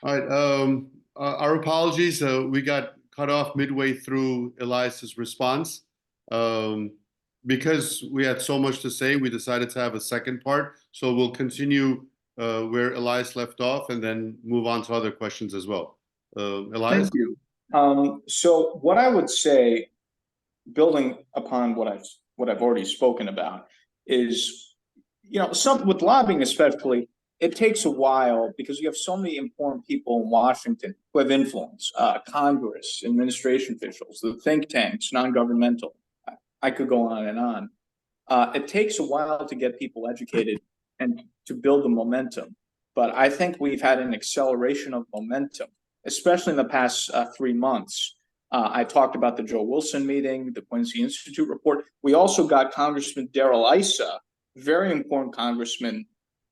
All right. Our apologies. We got cut off midway through Elias's response. Um, because we had so much to say, we decided to have a second part. So we'll continue where Elias left off and then move on to other questions as well. Elias? Thank you. So what I would say, building upon what I've already spoken about, is, some with lobbying especially, it takes a while because you have so many important people in Washington who have influence, Congress, administration officials, the think tanks, non-governmental. I could go on and on. It takes a while to get people educated and to build the momentum. But I think we've had an acceleration of momentum, especially in the past 3 months. I talked about the Joe Wilson meeting, the Quincy Institute report. We also got Congressman Darrell Issa, very important congressman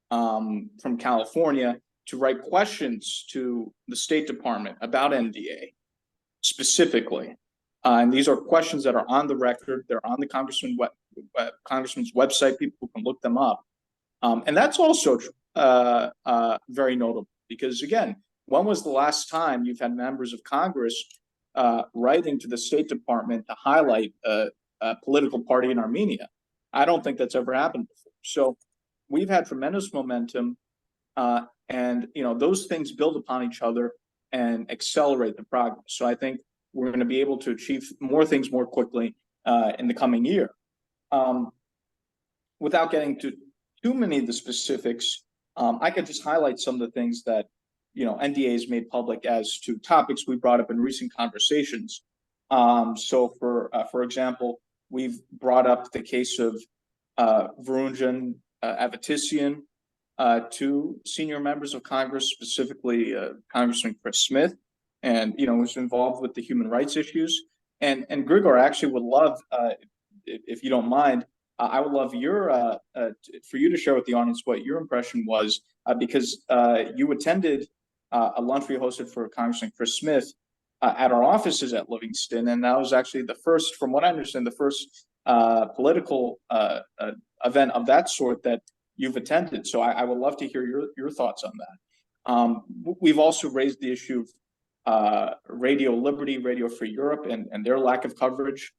from California, to write questions to the State Department about NDA specifically. And these are questions that are on the record. They're on the congressman's website. People can look them up. And that's also very notable because, again, when was the last time you've had members of Congress writing to the State Department to highlight a political party in Armenia? I don't think that's ever happened before. So we've had tremendous momentum, and those things build upon each other and accelerate the progress. So I think we're going to be able to achieve more things more quickly in the coming year. Without getting to too many of the specifics, I could just highlight some of the things that NDA has made public as to topics we brought up in recent conversations. So for example, we've brought up the case of Varunjan Avatisyan to senior members of Congress, specifically Congressman Chris Smith, and was involved with the human rights issues. And Grigor, actually would love, if you don't mind, I would love for you to share with the audience what your impression was, because you attended a lunch we hosted for Congressman Chris Smith at our offices at Livingston, and that was actually the first, from what I understand, the first political event of that sort that you've attended. So I would love to hear your thoughts on that. We've also raised the issue of Radio Liberty, Radio Free Europe, and their lack of coverage.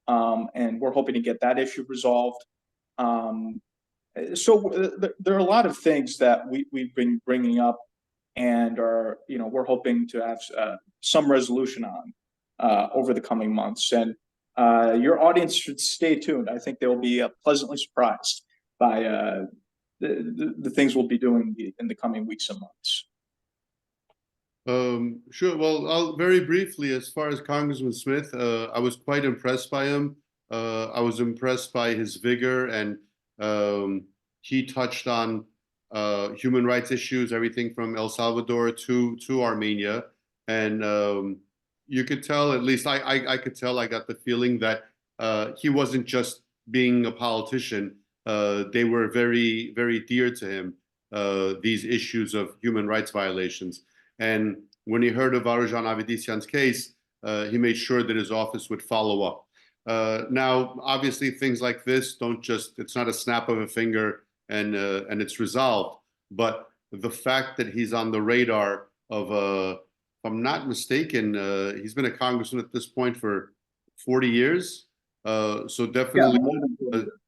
And we're hoping to get that issue resolved. So there are a lot of things that we've been bringing up, and we're hoping to have some resolution on over the coming months. And your audience should stay tuned. I think they'll be pleasantly surprised by the things we'll be doing in the coming weeks and months. Sure. Well, I'll very briefly, as far as Congressman Smith, I was quite impressed by him. I was impressed by his vigor, and he touched on human rights issues, everything from El Salvador to Armenia. And you could tell, at least I could tell, I got the feeling that he wasn't just being a politician. They were very, very dear to him, these issues of human rights violations. And when he heard of Varunjan Avatisyan's case, he made sure that his office would follow up. Now, obviously, things like this it's not a snap of a finger and it's resolved. But the fact that he's on the radar of, if I'm not mistaken, he's been a congressman at this point for 40 years. So definitely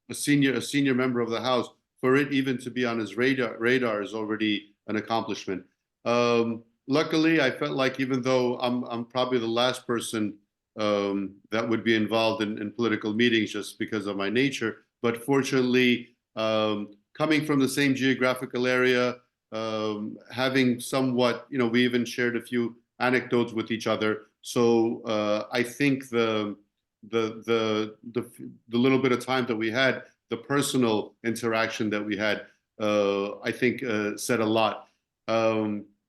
a senior member of the House. For it even to be on his radar is already an accomplishment. Luckily, I felt like, even though I'm probably the last person that would be involved in political meetings just because of my nature, but fortunately, coming from the same geographical area, having somewhat, we even shared a few anecdotes with each other. So I think the little bit of time that we had, the personal interaction that we had, I think said a lot.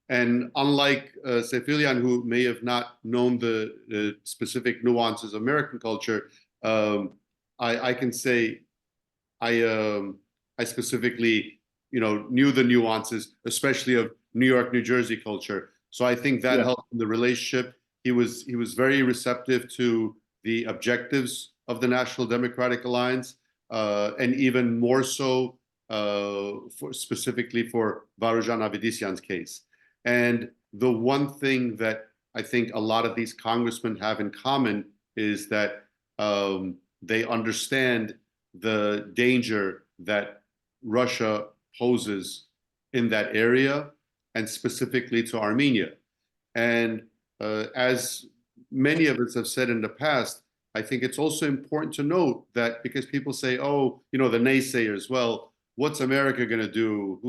And unlike Sefilian, who may have not known the specific nuances of American culture, I can say I specifically, knew the nuances, especially of New York, New Jersey culture. So I think that helped in the relationship. He was very receptive to the objectives of the National Democratic Alliance, and even more so specifically for Varujan Avedisyan's case. And the one thing that I think a lot of these congressmen have in common is that they understand the danger that Russia poses in that area, and specifically to Armenia. And as many of us have said in the past, I think it's also important to note that, because people say, oh, the naysayers, well, what's America going to do?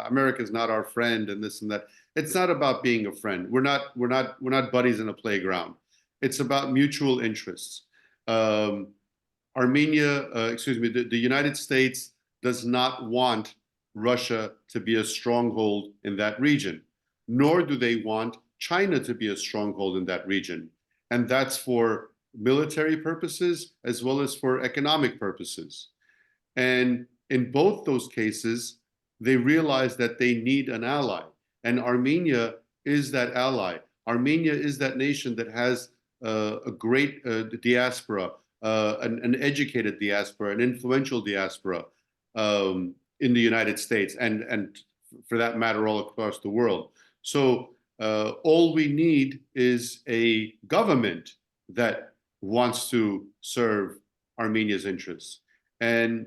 America's not our friend, and this and that. It's not about being a friend. We're not buddies in a playground. It's about mutual interests. The United States does not want Russia to be a stronghold in that region, nor do they want China to be a stronghold in that region. And that's for military purposes as well as for economic purposes. And in both those cases, they realize that they need an ally. And Armenia is that ally. Armenia is that nation that has a great diaspora, an educated diaspora, an influential diaspora in the United States, and for that matter, all across the world. So all we need is a government that wants to serve Armenia's interests. And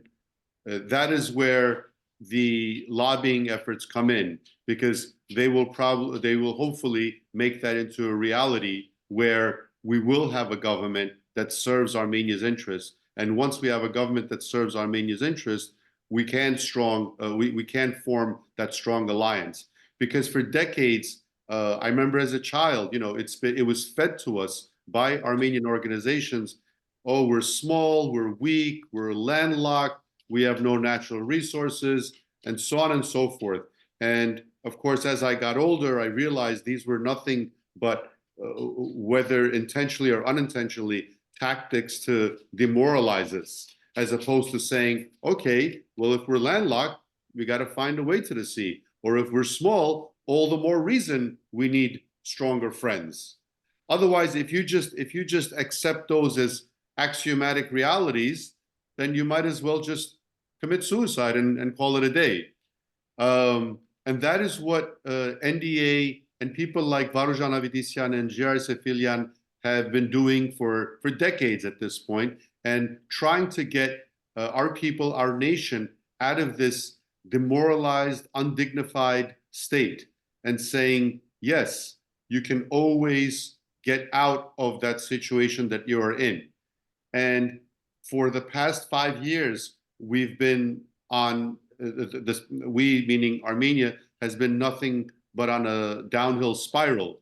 that is where the lobbying efforts come in, because they will hopefully make that into a reality where we will have a government that serves Armenia's interests. And once we have a government that serves Armenia's interests, we can form that strong alliance. Because for decades, I remember as a child, it was fed to us by Armenian organizations. Oh, we're small, we're weak, we're landlocked, we have no natural resources, and so on and so forth. And of course, as I got older, I realized these were nothing but, whether intentionally or unintentionally, tactics to demoralize us, as opposed to saying, okay, well, if we're landlocked, we got to find a way to the sea. Or if we're small, all the more reason we need stronger friends. Otherwise, if you just accept those as axiomatic realities, then you might as well just commit suicide and call it a day. And that is what NDA and people like Varujan Avedisyan and J.R. Sefilian have been doing for decades at this point, and trying to get our people, our nation, out of this demoralized, undignified state, and saying, yes, you can always get out of that situation that you are in. And for the past 5 years, we've been on we, meaning Armenia, has been nothing but on a downhill spiral.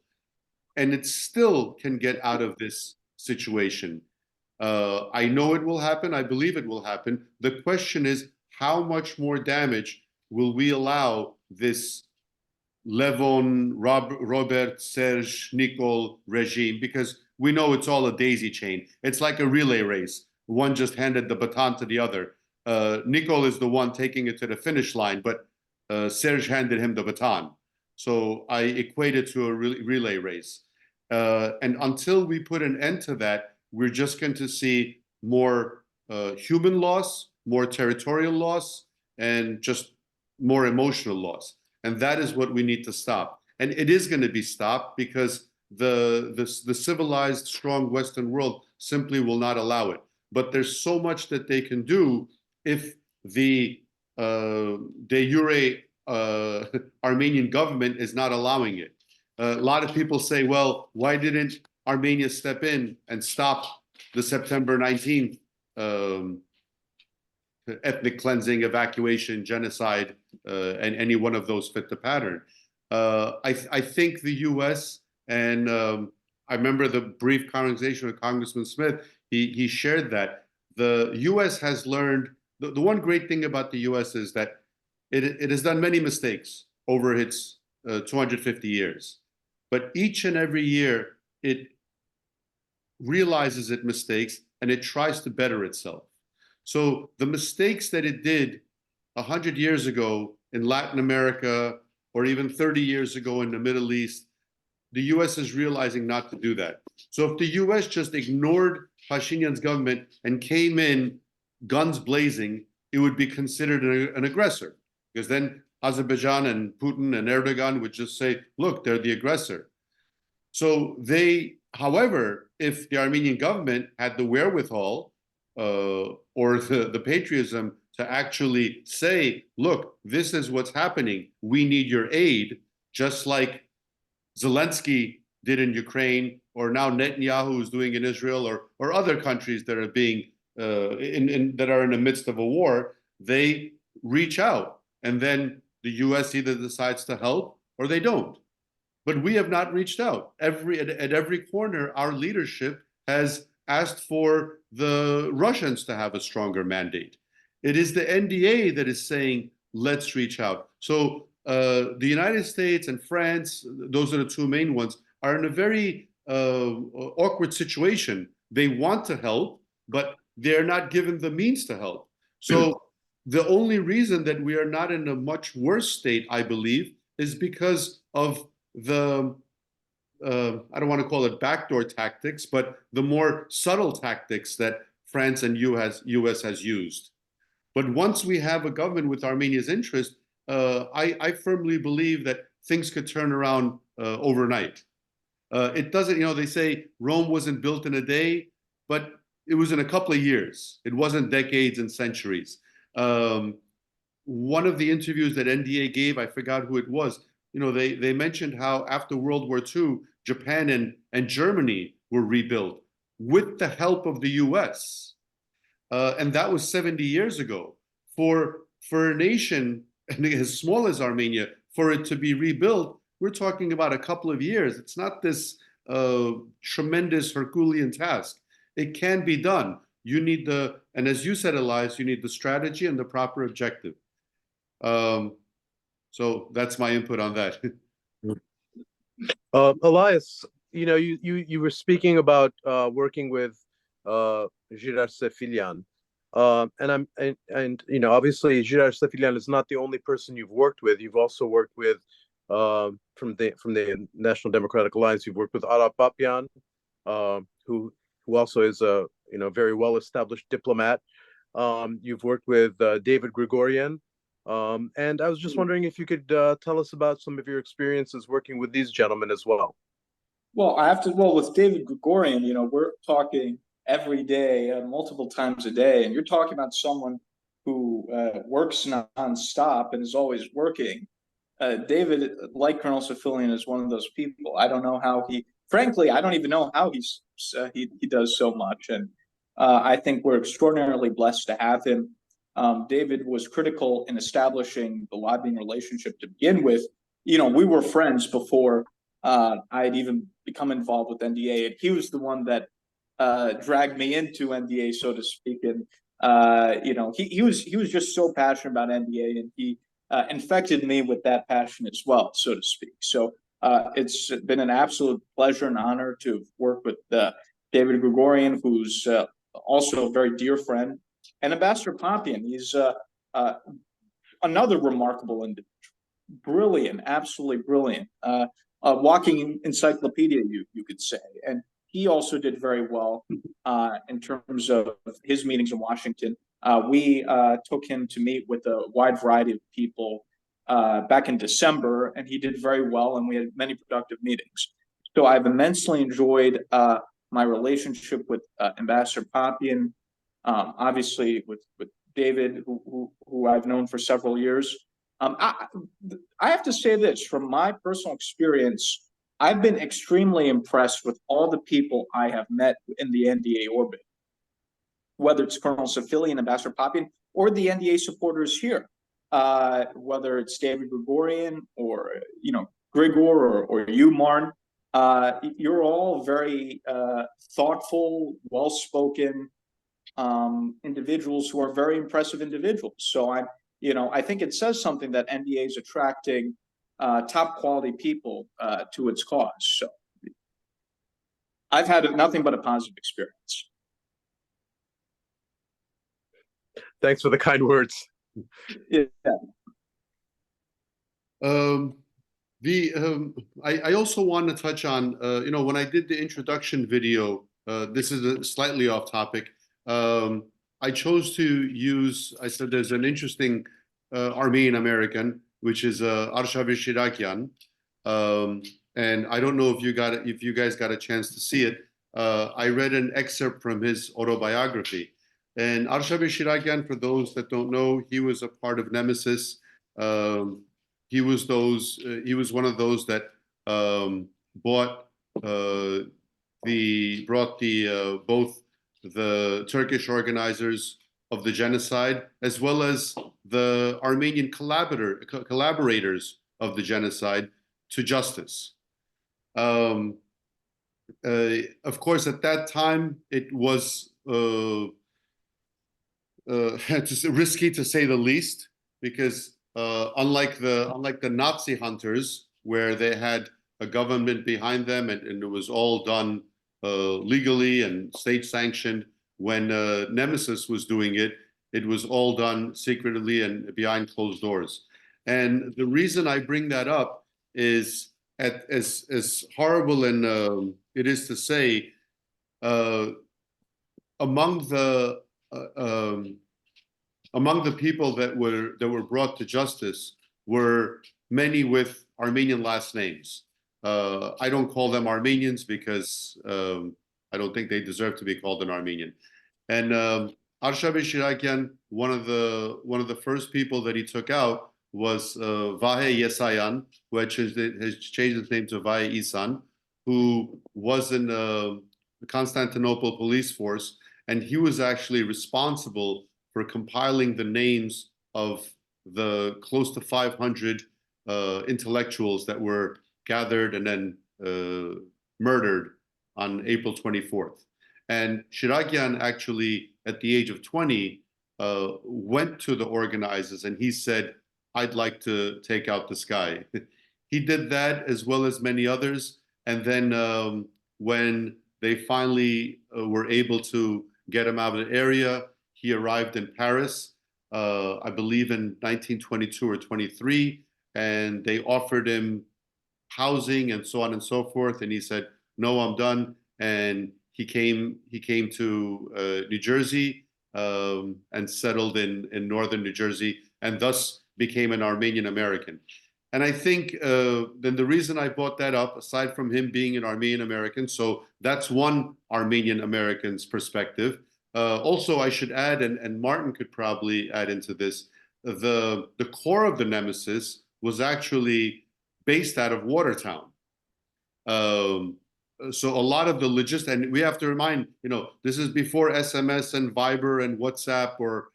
And it still can get out of this situation. I know it will happen. I believe it will happen. The question is, how much more damage will we allow this Levon, Robert, Serge, Nicole regime? Because we know it's all a daisy chain. It's like a relay race. One just handed the baton to the other. Nicole is the one taking it to the finish line, but Serge handed him the baton. So I equate it to a relay race. And until we put an end to that, we're just going to see more human loss, more territorial loss, and just more emotional loss. And that is what we need to stop. And it is going to be stopped, because the civilized, strong Western world simply will not allow it. But there's so much that they can do if the de jure Armenian government is not allowing it. A lot of people say, well, why didn't Armenia step in and stop the September 19th ethnic cleansing, evacuation, genocide, and any one of those fit the pattern? I think the US, and I remember the brief conversation with Congressman Smith, he shared that the US has learned, the one great thing about the US is that it has done many mistakes over its 250 years. But each and every year, it realizes its mistakes and it tries to better itself. So the mistakes that it did 100 years ago in Latin America, or even 30 years ago in the Middle East, the US is realizing not to do that. So if the US just ignored Pashinyan's government and came in guns blazing it would be considered an aggressor, because then Azerbaijan and Putin and Erdogan would just say, look, they're the aggressor. So however, if the Armenian government had the wherewithal or the patriotism to actually say, look, this is what's happening, we need your aid, just like Zelensky did in Ukraine, or now Netanyahu is doing in Israel, or other countries that are being that are in the midst of a war, they reach out, and then the U.S. either decides to help or they don't. But we have not reached out. At every corner, our leadership has asked for the Russians to have a stronger mandate. It is the NDA that is saying, let's reach out. So the United States and France, those are the two main ones, are in a very awkward situation. They want to help, but they're not given the means to help. So the only reason that we are not in a much worse state, I believe, is because of the I don't want to call it backdoor tactics, but the more subtle tactics that France and US has used. But once we have a government with Armenia's interest, I firmly believe that things could turn around overnight. It doesn't, they say Rome wasn't built in a day, but it was in a couple of years. It wasn't decades and centuries. One of the interviews that NDA gave, I forgot who it was, they mentioned how after World War II, Japan and Germany were rebuilt with the help of the US. And that was 70 years ago. For a nation as small as Armenia, for it to be rebuilt, we're talking about a couple of years. It's not this tremendous Herculean task. It can be done. You need and as you said, Elias, you need the strategy and the proper objective. So that's my input on that. Elias, you were speaking about working with Girar Sefilyan, and obviously Girar Sefilyan is not the only person you've worked with. You've also worked with from the National Democratic Alliance. You've worked with Arap Papian, who also is a very well established diplomat. You've worked with David Grigorian. And I was just wondering if you could tell us about some of your experiences working with these gentlemen as well. Well, with David Grigorian, we're talking every day, multiple times a day, and you're talking about someone who works nonstop and is always working. David, like Colonel Sefilian, is one of those people. I don't know how frankly, I don't even know how he does so much. And I think we're extraordinarily blessed to have him. David was critical in establishing the lobbying relationship to begin with. We were friends before I had even become involved with NDA, and he was the one that dragged me into NDA, so to speak. And he was just so passionate about NDA, and he infected me with that passion as well, so to speak. So it's been an absolute pleasure and honor to work with David Grigorian, who's also a very dear friend. And Ambassador Papian, he's another remarkable individual, brilliant, absolutely brilliant, walking encyclopedia, you could say. And he also did very well in terms of his meetings in Washington. We took him to meet with a wide variety of people back in December, and he did very well, and we had many productive meetings. So I've immensely enjoyed my relationship with Ambassador Papian. Obviously with David, who I've known for several years. I have to say this, from my personal experience, I've been extremely impressed with all the people I have met in the NDA orbit, whether it's Colonel Sefilian, Ambassador Papian, or the NDA supporters here, whether it's David Grigorian or Grigor or you, Marn. You're all very thoughtful, well-spoken individuals who are very impressive individuals. So I think it says something that NDA is attracting top quality people to its cause. So I've had nothing but a positive experience. Thanks for the kind words. Yeah. I also want to touch on, when I did the introduction video, this is slightly off topic. I chose to use, I said there's an interesting Armenian-American, which is Arshavi Shirakian. And I don't know if you guys got a chance to see it. I read an excerpt from his autobiography. And Arshavi Shirakian, for those that don't know, he was a part of Nemesis. He was one of those that brought both the Turkish organizers of the genocide, as well as the Armenian collaborators of the genocide, to justice. Of course, at that time, it was risky to say the least, because unlike the Nazi hunters, where they had a government behind them and it was all done legally and state sanctioned, when Nemesis was doing it, it was all done secretly and behind closed doors. And the reason I bring that up is, as horrible and it is to say, among the people that were brought to justice were many with Armenian last names. I don't call them Armenians because I don't think they deserve to be called an Armenian. And Arshavi Shirakian, one of the first people that he took out was Vahe Yesayan, who has changed his name to Vahe Isan, who was in the Constantinople police force, and he was actually responsible for compiling the names of the close to 500 intellectuals that were gathered and then murdered on April 24th. And Shirakian actually, at the age of 20, went to the organizers and he said, "I'd like to take out this guy." He did that, as well as many others. And then when they finally were able to get him out of the area, he arrived in Paris, I believe in 1922 or 23, and they offered him housing and so on and so forth. And he said, "No, I'm done." And he came to New Jersey and settled in northern New Jersey, and thus became an Armenian American. And I think then the reason I brought that up, aside from him being an Armenian American, so that's one Armenian American's perspective. Also, I should add, and Martin could probably add into this, the core of the Nemesis was actually based out of Watertown. So a lot of the logistics, and we have to remind, this is before SMS and Viber and WhatsApp or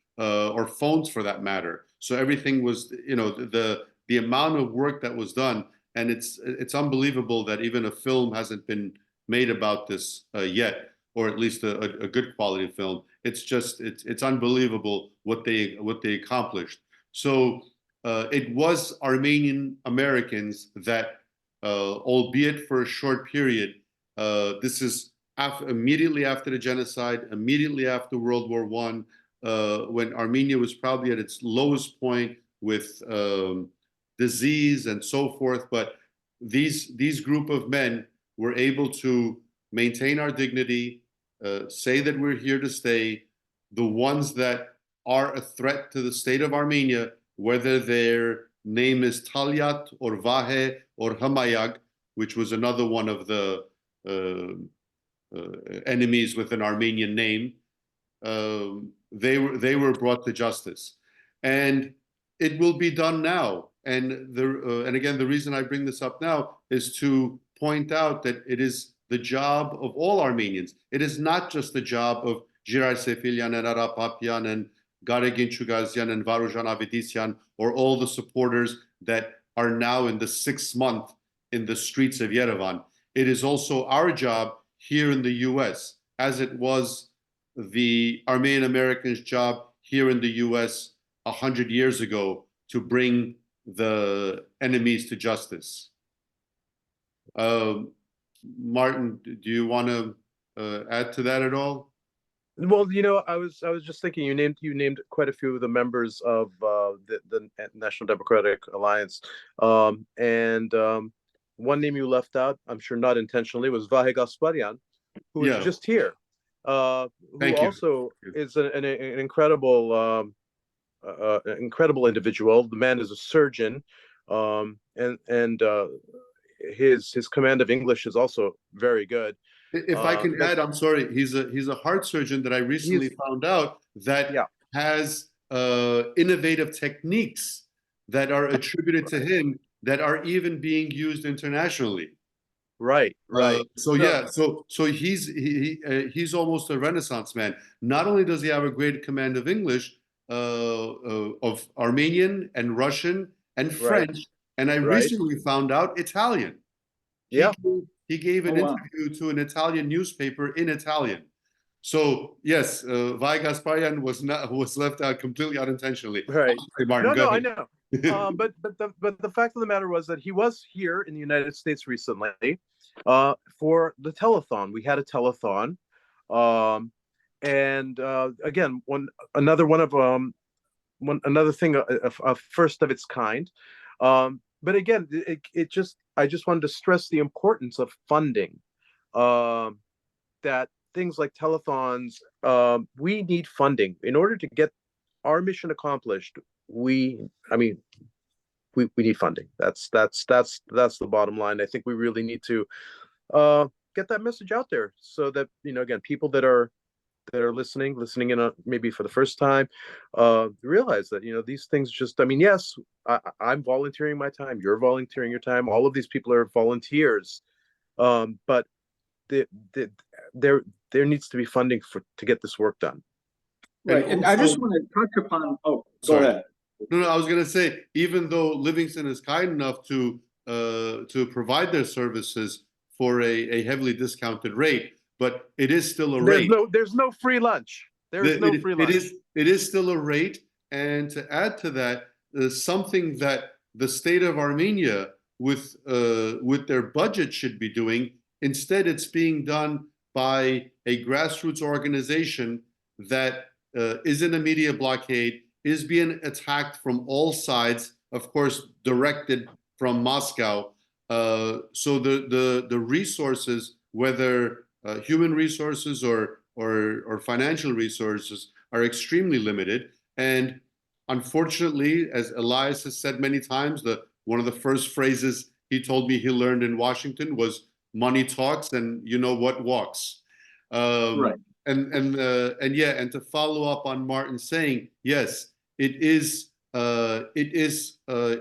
phones for that matter. So everything was, the amount of work that was done, and it's unbelievable that even a film hasn't been made about this yet, or at least a good quality film. It's unbelievable what they accomplished. So it was Armenian Americans that, albeit for a short period, this is immediately after the genocide, immediately after World War I, when Armenia was probably at its lowest point with disease and so forth. But these group of men were able to maintain our dignity, say that we're here to stay. The ones that are a threat to the state of Armenia, whether their name is Talyat or Vahe or Hamayag, which was another one of the enemies with an Armenian name, they were brought to justice, and it will be done now. And again, the reason I bring this up now is to point out that it is the job of all Armenians. It is not just the job of Giray Sefilyan and Arap Papian and Garegin Chugazyan and Varujan Avedisyan, or all the supporters that are now in the 6th month in the streets of Yerevan. It is also our job here in the US, as it was the Armenian Americans' job here in the US 100 years ago, to bring the enemies to justice. Martin, do you want to add to that at all? Well, I was just thinking, you named quite a few of the members of the National Democratic Alliance, and one name you left out, I'm sure not intentionally, was Vahe Gasparian, who is just here. who Thank you. also is an incredible individual. The man is a surgeon, and his command of English is also very good. If I can add, I'm sorry, he's a heart surgeon that I recently found out that Yeah. has innovative techniques that are attributed to him that are even being used internationally. Right. So he's almost a Renaissance man. Not only does he have a great command of English, of Armenian and Russian and Right. French, and I Right. recently found out Italian. Yeah. He gave an Oh, wow. interview to an Italian newspaper in Italian. So yes, Vi Gasparian was left out completely unintentionally. Right. Hey, Martin, go No, I ahead. know. But the fact of the matter was that he was here in the United States recently, for the telethon. We had a telethon, and again, another thing, a first of its kind. But again, I just wanted to stress the importance of funding. That things like telethons, we need funding in order to get our mission accomplished. I mean, we need funding. That's the bottom line. I think we really need to get that message out there, so that, again, people that are listening in maybe for the first time, realize that, these things just, yes, I'm volunteering my time, you're volunteering your time, all of these people are volunteers, but there needs to be funding to get this work done. Right, and I just want to touch upon. Oh, go ahead. No, I was going to say, even though Livingston is kind enough to provide their services for a heavily discounted rate, but it is still a rate. There's no free lunch. It is still a rate, and to add to that, something that the state of Armenia, with their budget, should be doing. Instead, it's being done by a grassroots organization that is in a media blockade, is being attacked from all sides, of course, directed from Moscow. So the resources, whether human resources or financial resources, are extremely limited. And unfortunately, as Elias has said many times, one of the first phrases he told me he learned in Washington was "money talks, and you know what walks." Right. And to follow up on Martin saying, yes, it is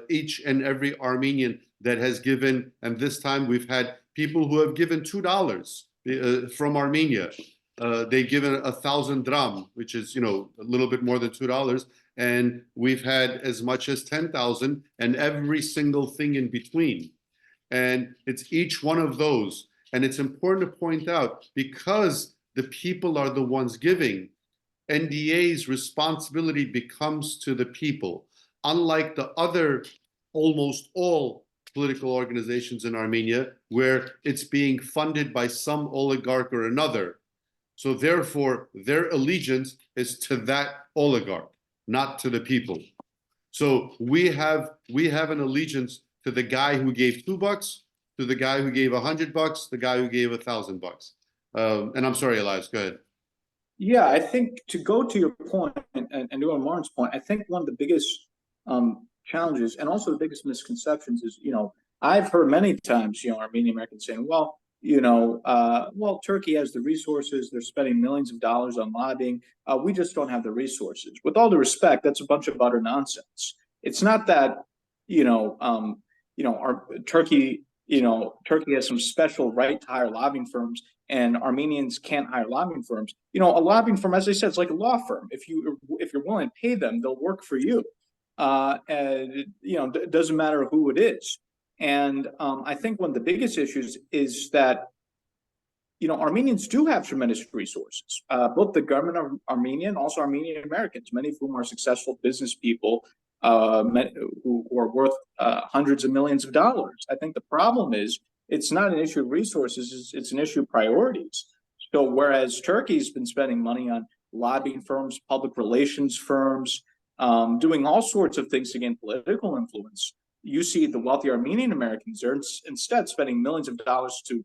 each and every Armenian that has given, and this time we've had people who have given $2 from Armenia. They've given 1,000 dram, which is, a little bit more than $2, and we've had as much as 10,000, and every single thing in between. And it's each one of those, and it's important to point out, because the people are the ones giving, NDA's responsibility becomes to the people. Unlike the other, almost all political organizations in Armenia, where it's being funded by some oligarch or another. So therefore, their allegiance is to that oligarch, not to the people. So we have an allegiance to the guy who gave $2, to the guy who gave $100, the guy who gave $1,000. And I'm sorry, Elias, go ahead. Yeah, I think, to go to your point and to on Martin's point, I think one of the biggest challenges, and also the biggest misconceptions, is, I've heard many times, Armenian-Americans saying, well, Turkey has the resources, they're spending millions of dollars on lobbying, we just don't have the resources. With all due respect, that's a bunch of utter nonsense. It's not that, Turkey has some special right to hire lobbying firms, and Armenians can't hire lobbying firms. A lobbying firm, as I said, it's like a law firm. If you're willing to pay them, they'll work for you. And it doesn't matter who it is. And I think one of the biggest issues is that Armenians do have tremendous resources. Both the government of Armenia and also Armenian Americans, many of whom are successful business people, who are worth hundreds of millions of dollars. I think the problem is, it's not an issue of resources, it's an issue of priorities. So whereas Turkey's been spending money on lobbying firms, public relations firms, doing all sorts of things to gain political influence, you see the wealthy Armenian Americans are instead spending millions of dollars to,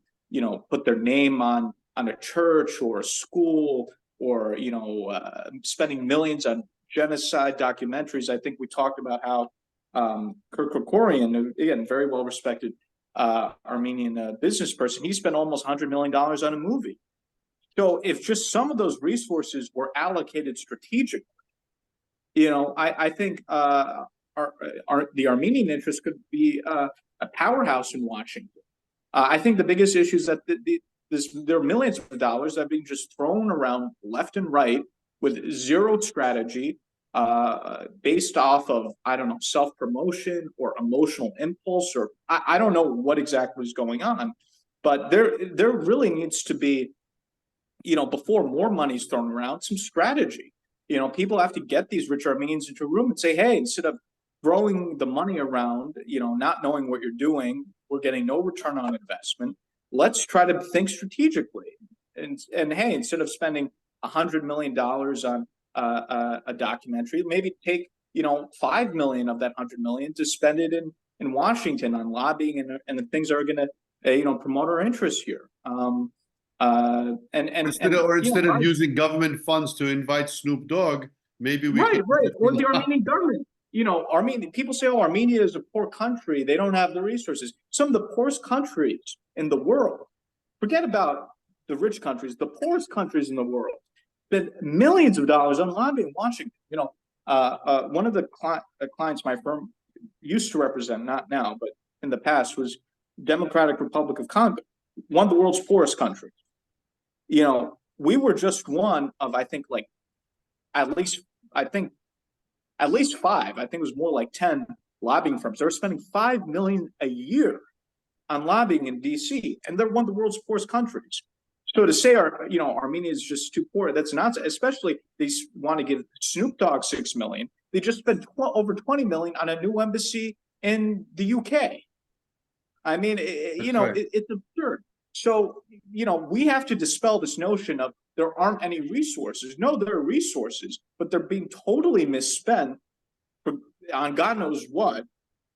put their name on on a church or a school, or spending millions on genocide documentaries. I think we talked about how Kirk Kerkorian, again, very well respected Armenian business person, he spent almost $100 million on a movie. So if just some of those resources were allocated strategically, I think the Armenian interest could be a powerhouse in Washington. I think the biggest issue is that there are millions of dollars that are being just thrown around left and right with zero strategy, based off of, I don't know, self-promotion or emotional impulse, or I don't know what exactly is going on. But there really needs to be, before more money is thrown around, some strategy. People have to get these rich Armenians into a room and say, hey, instead of throwing the money around, not knowing what you're doing, we're getting no return on investment. Let's try to think strategically. And hey, instead of spending $100 million on a documentary, maybe take, $5 million of that $100 million to spend it in Washington on lobbying and the things that are going to, promote our interests here. Instead of using government funds to invite Snoop Dogg, maybe we right, or the Armenian government. Armenia, people say, oh, Armenia is a poor country, they don't have the resources. Some of the poorest countries in the world, forget about the rich countries, the poorest countries in the world, spend millions of dollars on lobbying in Washington. One of the clients my firm used to represent, not now, but in the past, was Democratic Republic of Congo, one of the world's poorest countries. We were just one of, I think, at least five, I think it was more like 10 lobbying firms. They're spending $5 million a year on lobbying in DC, and they're one of the world's poorest countries. So to say Armenia is just too poor, that's not, especially they want to give Snoop Dogg $6 million. They just spent over $20 million on a new embassy in the UK. I mean, it's absurd. So, we have to dispel this notion of there aren't any resources. No, there are resources, but they're being totally misspent on God knows what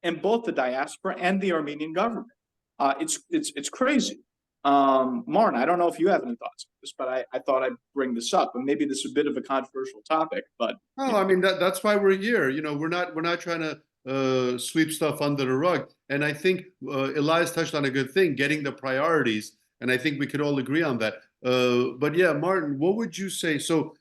in both the diaspora and the Armenian government. It's crazy. Martin, I don't know if you have any thoughts on this, but I thought I'd bring this up, and maybe this is a bit of a controversial topic, but no, I mean that's why we're here. We're not trying to sweep stuff under the rug. And I think Elias touched on a good thing, getting the priorities, and I think we could all agree on that. But yeah, Martin, what would you say? So,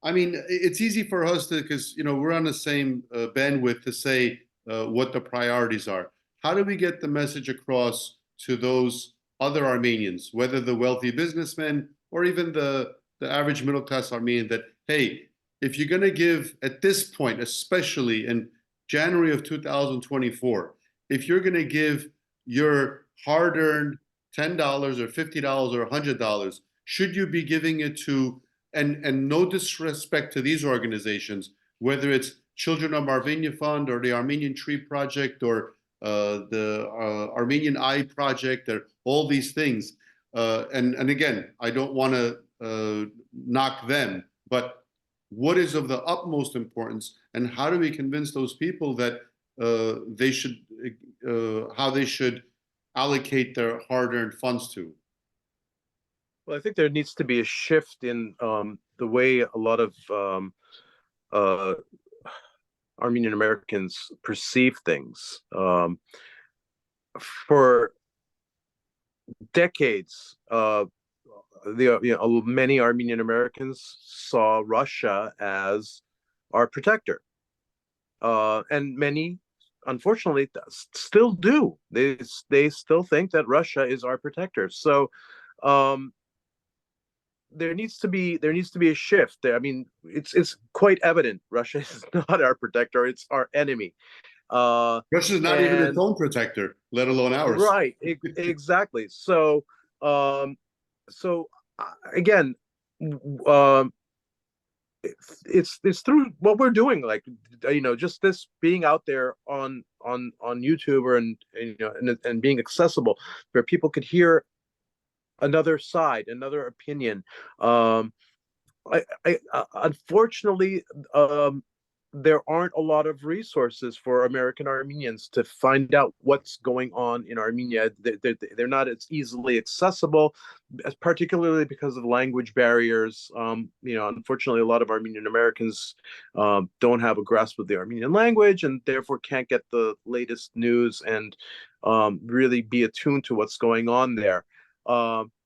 I mean, it's easy for us to, because we're on the same bandwidth to say what the priorities are. How do we get the message across to those other Armenians, whether the wealthy businessmen or even the average middle class Armenian, that hey, if you're going to give at this point, especially in January of 2024, if you're going to give your hard-earned $10 or $50 or $100, should you be giving it to, and no disrespect to these organizations, whether it's Children of Armenia Fund or the Armenian Tree Project or the Armenian Eye Project, or all these things. And again, I don't want to knock them, but what is of the utmost importance, and how do we convince those people that they should, how they should allocate their hard-earned funds to? Well, I think there needs to be a shift in the way a lot of Armenian Americans perceive things. For decades, many Armenian Americans saw Russia as our protector, and many, unfortunately, still do. They still think that Russia is our protector. So there needs to be a shift. I mean, it's quite evident Russia is not our protector; it's our enemy. Russia's not even its own protector, let alone ours. Right, exactly. So, again, it's through what we're doing, like just this being out there on YouTube, or and being accessible, where people could hear another side, another opinion. I unfortunately, there aren't a lot of resources for American Armenians to find out what's going on in Armenia. They're not as easily accessible, particularly because of language barriers. Unfortunately, a lot of Armenian Americans don't have a grasp of the Armenian language and therefore can't get the latest news and really be attuned to what's going on there.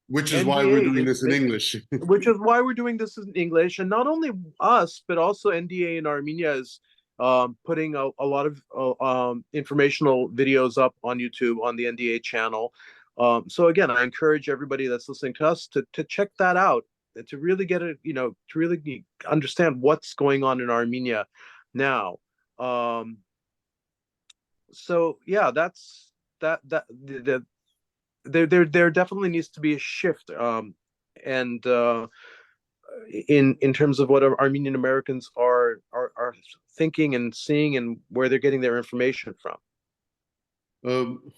Which is why we're doing this in English. Which is why we're doing this in English. And not only us, but also NDA in Armenia is putting a lot of informational videos up on YouTube on the NDA channel. So again, I encourage everybody that's listening to us to check that out, to really get it, to really understand what's going on in Armenia now. So yeah, that's there definitely needs to be a shift, and in terms of what Armenian Americans are thinking and seeing and where they're getting their information from.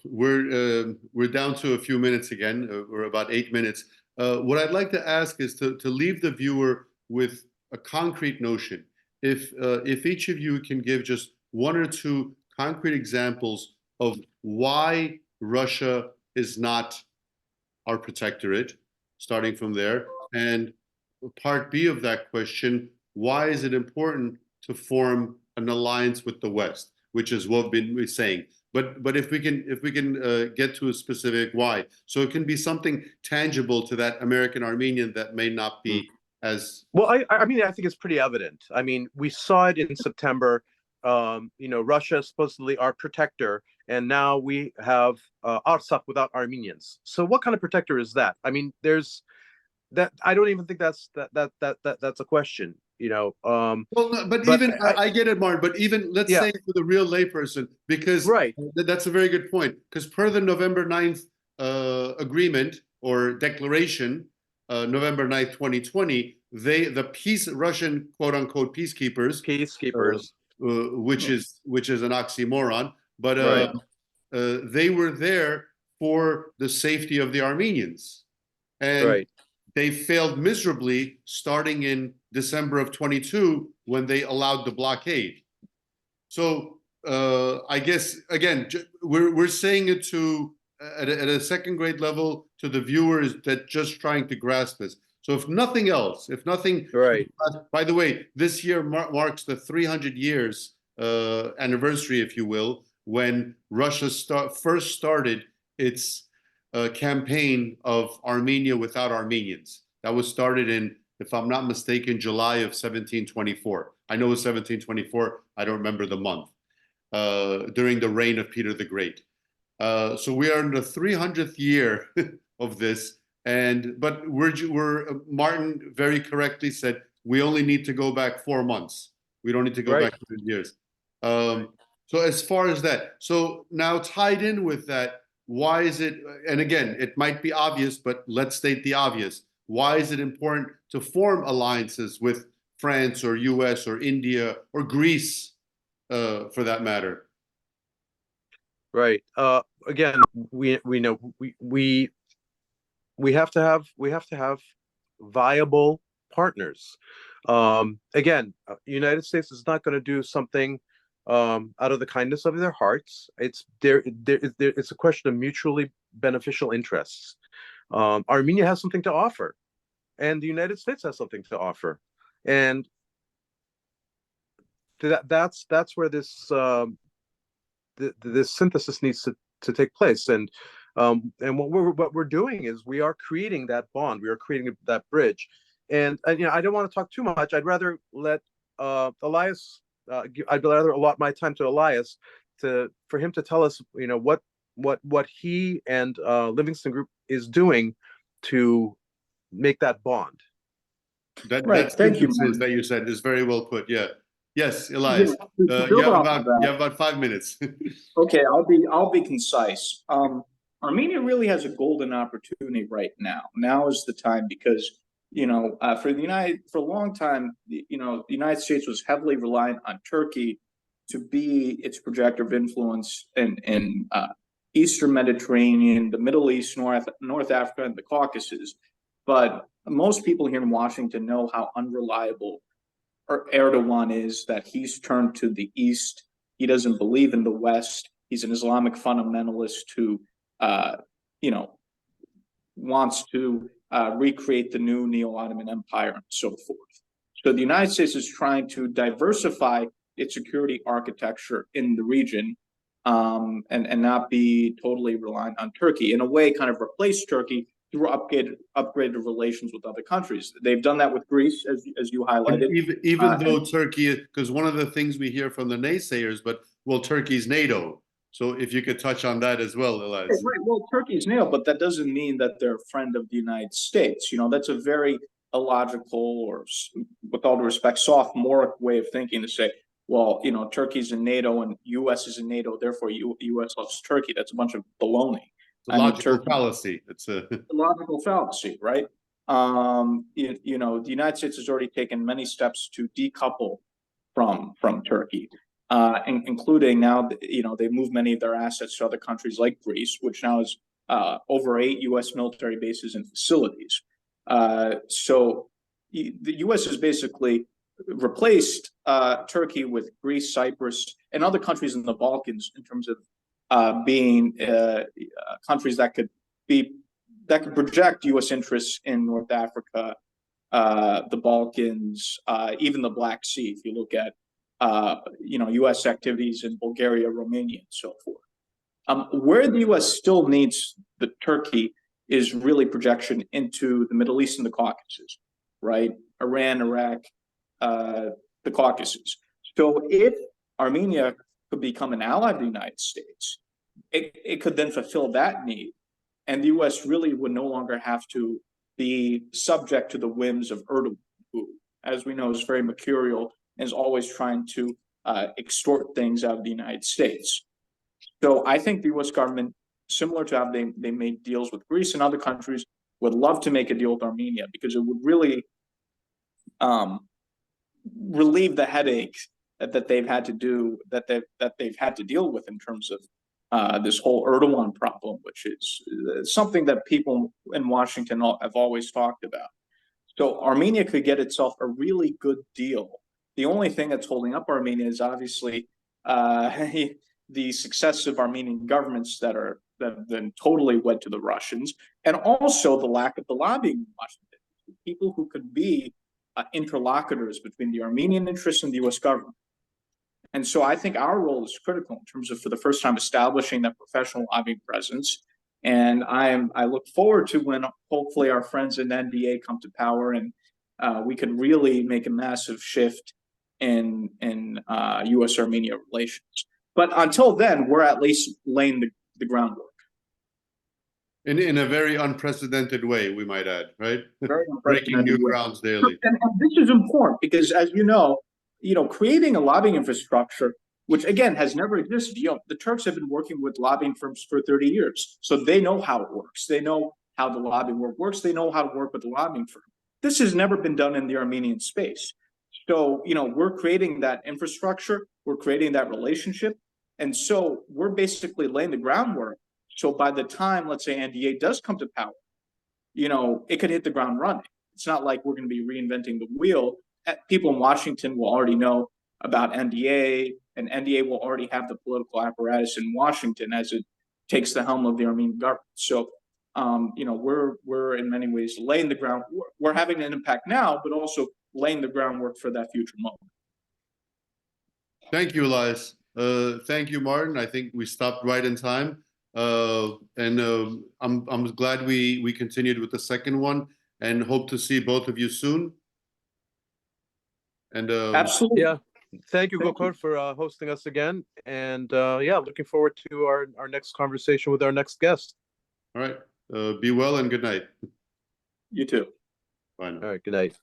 We're down to a few minutes again. We're about 8 minutes. What I'd like to ask is to leave the viewer with a concrete notion. If each of you can give just one or two concrete examples of why Russia is not our protectorate, starting from there. And part B of that question, why is it important to form an alliance with the West, which is what we've been saying. But if we can get to a specific why, so it can be something tangible to that American Armenian that may not be as well. I mean, I think it's pretty evident. I mean, we saw it in September. Russia is supposedly our protector, and now we have Artsakh without Armenians. So what kind of protector is that? I mean, there's that. I don't even think that's a question. Well, no, but even I get it, Martin. But even let's say for the real layperson, because that's a very good point. Because per the November 9th agreement or declaration, November 9th, 2020, the Russian quote unquote peacekeepers, which is an oxymoron, but they were there for the safety of the Armenians, and they failed miserably starting in December of 22 when they allowed the blockade. So I guess again we're saying it to at a second grade level to the viewers that just trying to grasp this. So if nothing else, by the way, this year marks the 300 years anniversary, if you will, when Russia first started its campaign of Armenia without Armenians. That was started in, if I'm not mistaken, July of 1724. I know it was 1724. I don't remember the month. During the reign of Peter the Great. So we are in the 300th year of this. But Martin very correctly said, we only need to go back 4 months. We don't need to go back 100 years. So as far as that, so now tied in with that, why is it, and again, it might be obvious, but let's state the obvious. Why is it important to form alliances with France or US or India or Greece, for that matter? Right. Again, we know we have to have viable partners. Again, United States is not going to do something out of the kindness of their hearts. It's a question of mutually beneficial interests. Armenia has something to offer, and the United States has something to offer, and that's where this this synthesis needs to take place. And what we're doing is we are creating that bond, we are creating that bridge. And I don't want to talk too much. I'd rather let Elias. I'd rather allot my time to Elias for him to tell us, what he and Livingston Group is doing to make that bond. Thank you. That you said is very well put. Yeah. Yes, Elias. You have about 5 minutes. Okay, I'll be concise. Armenia really has a golden opportunity right now. Now is the time, because for a long time, the United States was heavily reliant on Turkey to be its projector of influence in Eastern Mediterranean, the Middle East, North Africa, and the Caucasus. But most people here in Washington know how unreliable Erdogan is that he's turned to the East. He doesn't believe in the West. He's an Islamic fundamentalist who, wants to recreate the new Neo-Ottoman Empire and so forth. So the United States is trying to diversify its security architecture in the region, and not be totally reliant on Turkey. In a way, kind of replace Turkey through upgraded relations with other countries. They've done that with Greece, as you highlighted. Even though Turkey, because one of the things we hear from the naysayers, but well, Turkey's NATO. So if you could touch on that as well, Elias. Right. Well, Turkey's NATO, but that doesn't mean that they're a friend of the United States. That's a very illogical, or, with all due respect, sophomoric way of thinking to say, well, Turkey's in NATO and U.S. is in NATO, therefore U.S. loves Turkey. That's a bunch of baloney. It's a logical fallacy. It's a logical fallacy, right? The United States has already taken many steps to decouple from Turkey, including now, they've moved many of their assets to other countries like Greece, which now has over 8 U.S. military bases and facilities. So the U.S. has basically replaced Turkey with Greece, Cyprus, and other countries in the Balkans in terms of being countries that could project U.S. interests in North Africa, the Balkans, even the Black Sea. If you look at U.S. activities in Bulgaria, Romania, and so forth. Where the U.S. still needs the Turkey is really projection into the Middle East and the Caucasus, right? Iran, Iraq, the Caucasus. So if Armenia could become an ally of the United States, it could then fulfill that need. And the U.S. really would no longer have to be subject to the whims of Erdogan, who, as we know, is very mercurial and is always trying to extort things out of the United States. So I think the U.S. government, similar to how they made deals with Greece and other countries, would love to make a deal with Armenia, because it would really relieve the headache that they've had to deal with in terms of this whole Erdogan problem, which is something that people in Washington have always talked about. So Armenia could get itself a really good deal. The only thing that's holding up Armenia is obviously the successive Armenian governments that have been totally wed to the Russians, and also the lack of the lobbying in Washington. People who could be interlocutors between the Armenian interests and the U.S. government. And so I think our role is critical in terms of, for the first time, establishing that professional lobbying presence. And I look forward to when hopefully our friends in NDA come to power, and we could really make a massive shift in U.S.-Armenia relations. But until then, we're at least laying the groundwork. in a very unprecedented way, we might add, right? Very Breaking new grounds daily. And this is important because, as you know, creating a lobbying infrastructure, which again has never existed. The Turks have been working with lobbying firms for 30 years, so they know how it works. They know how the lobbying work works. They know how to work with the lobbying firm. This has never been done in the Armenian space. So, we're creating that infrastructure. We're creating that relationship. And so we're basically laying the groundwork. So by the time, let's say, NDA does come to power, it could hit the ground running. It's not like we're going to be reinventing the wheel. People in Washington will already know about NDA, and NDA will already have the political apparatus in Washington as it takes the helm of the Armenian government. So, we're in many ways laying the ground. We're having an impact now, but also laying the groundwork for that future moment. Thank you, Elias. Thank you, Martin. I think we stopped right in time. And I'm glad we continued with the second one, and hope to see both of you soon. And Absolutely. Yeah. Thank you, Gokor, for hosting us again. And looking forward to our next conversation with our next guest. All right. Be well and good night. You too. Bye now. All right. Good night.